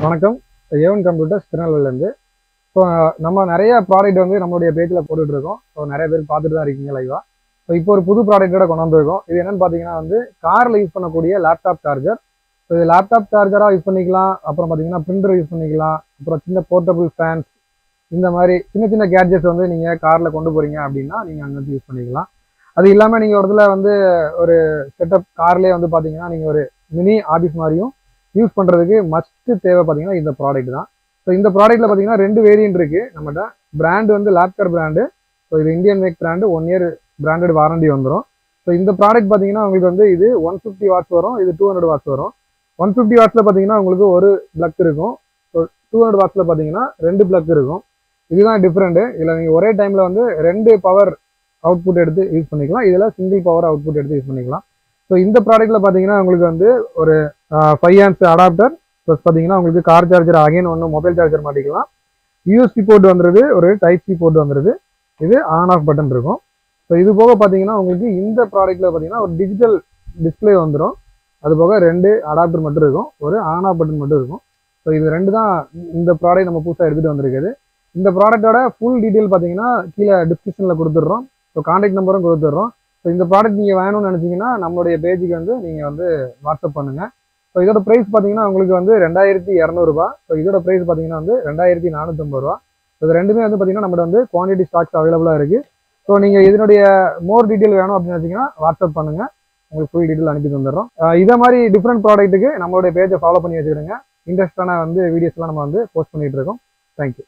வணக்கம். A1 computers திருநெல்வேலியிலேருந்து. So நம்ம நிறைய ப்ராடக்ட் வந்து நம்மளுடைய பேஜில் போட்டுட்ருக்கோம். ஸோ நிறைய பேர் பார்த்துட்டு தான் இருக்கீங்க லைவாக. ஸோ இப்போ ஒரு புது ப்ராடக்ட்டோட கொண்டு வந்திருக்கோம். இது என்னென்னு பார்த்தீங்கன்னா வந்து காரில் யூஸ் பண்ணக்கூடிய லேப்டாப் சார்ஜர். ஸோ இது லேப்டாப் சார்ஜராக யூஸ் பண்ணிக்கலாம். அப்புறம் பார்த்தீங்கன்னா பிரிண்டர் யூஸ் பண்ணிக்கலாம். அப்புறம் சின்ன போர்ட்டபிள் ஃபேன்ஸ், இந்த மாதிரி சின்ன சின்ன கேட்ஜெட்ஸ் வந்து நீங்கள் காரில் கொண்டு போகிறீங்க அப்படின்னா நீங்கள் அங்கே வந்து யூஸ் பண்ணிக்கலாம். அது இல்லாமல் நீங்கள் ஒரு இதில் வந்து ஒரு செட்டப் கார்லேயே வந்து பார்த்தீங்கன்னா நீங்கள் ஒரு மினி ஆஃபீஸ் மாதிரியும் யூஸ் பண்ணுறதுக்கு மஸ்ட் தேவை பார்த்தீங்கன்னா இந்த ப்ராடக்ட் தான். ஸோ இந்த ப்ராடக்ட்டில் பார்த்தீங்கன்னா 2 வேரியன்ட் இருக்குது நம்மகிட்ட. பிராண்டு வந்து லேப்கர் பிராண்டு. ஸோ இது Indian make brand, 1 year branded warranty வந்துடும். ஸோ இந்த ப்ராடக்ட் பார்த்தீங்கன்னா உங்களுக்கு வந்து இது 150 வாட்ஸ் வரும், இது 200 வாட்ஸ் வரும். 150 வாட்ஸில் பார்த்தீங்கன்னா உங்களுக்கு ஒரு பிளக் இருக்கும். ஸோ 200 வாட்ஸில் பார்த்தீங்கன்னா 2 பிளக் இருக்கும். இதுதான் டிஃப்ரெண்ட்டு. இதில் நீங்கள் ஒரே டைமில் வந்து 2 பவர் அவுட்புட் எடுத்து யூஸ் பண்ணிக்கலாம். இதில் சிங்கிள் பவர் அவுட்புட் எடுத்து யூஸ் பண்ணிக்கலாம். ஸோ இந்த ப்ராடக்ட்டில் பார்த்தீங்கன்னா உங்களுக்கு வந்து ஒரு 5 ஆம்ப்ஸ் அடாப்டர் ப்ளஸ் பார்த்தீங்கன்னா உங்களுக்கு கார் சார்ஜர் அகைன் ஒன்று மொபைல் சார்ஜர் மாட்டிக்கலாம். யூஎஸ்பி போர்ட் வந்துடுது, ஒரு டைப் சி போர்ட் வந்துடுது. இது ஆன் ஆஃப் பட்டன் இருக்கும். ஸோ இது போக பார்த்தீங்கன்னா உங்களுக்கு இந்த ப்ராடக்ட்டில் பார்த்தீங்கன்னா ஒரு டிஜிட்டல் டிஸ்பிளே வந்துடும். அது போக 2 அடாப்டர் மட்டும் இருக்கும், ஒரு ஆன் ஆஃப் பட்டன் மட்டும் இருக்கும். ஸோ இது 2 தான் இந்த ப்ராடக்ட் நம்ம புதுசாக எடுத்துகிட்டு வந்திருக்குது. இந்த ப்ராடக்ட்டோட ஃபுல் டீட்டெயில் பார்த்தீங்கன்னா கீழே டிஸ்கிரிப்ஷனில் கொடுத்துட்றோம். ஸோ கான்டாக்ட் நம்பரும் கொடுத்துட்றோம். ஸோ இந்த ப்ராடக்ட் நீங்கள் வேணும்னு நினச்சிங்கன்னா நம்மளுடைய பேஜுக்கு வந்து நீங்கள் வந்து வாட்ஸ்அப் பண்ணுங்கள். ஸோ இதோட ப்ரைஸ் பார்த்தீங்கன்னா உங்களுக்கு வந்து 2200 ரூபா. ஸோ இதோட ப்ரைஸ் பார்த்தீங்கன்னா வந்து 2450 ரூபா. இது ரெண்டுமே வந்து பார்த்தீங்கன்னா நம்மகிட்ட வந்து குவான்டிட்டி ஸ்டாக்ஸ் அவைலபிளாக இருக்குது. ஸோ நீங்கள் இதனுடைய மோர் டீட்டெயில் வேணும் அப்படின்னு நினச்சிங்கன்னா வாட்ஸ்அப் பண்ணுங்கள், உங்களுக்கு ஃபுல் டீட்டெயில் அனுப்பி தந்துடுறோம். இதே மாதிரி டிஃப்ரெண்ட் ப்ராடக்ட்டுக்கு நம்மளுடைய பேஜை ஃபாலோ பண்ணி வச்சுக்கிடுங்க. இன்ட்ரெஸ்டான வந்து வீடியோஸ்லாம் நம்ம வந்து போஸ்ட் பண்ணிகிட்டு இருக்கோம். தேங்க்யூ.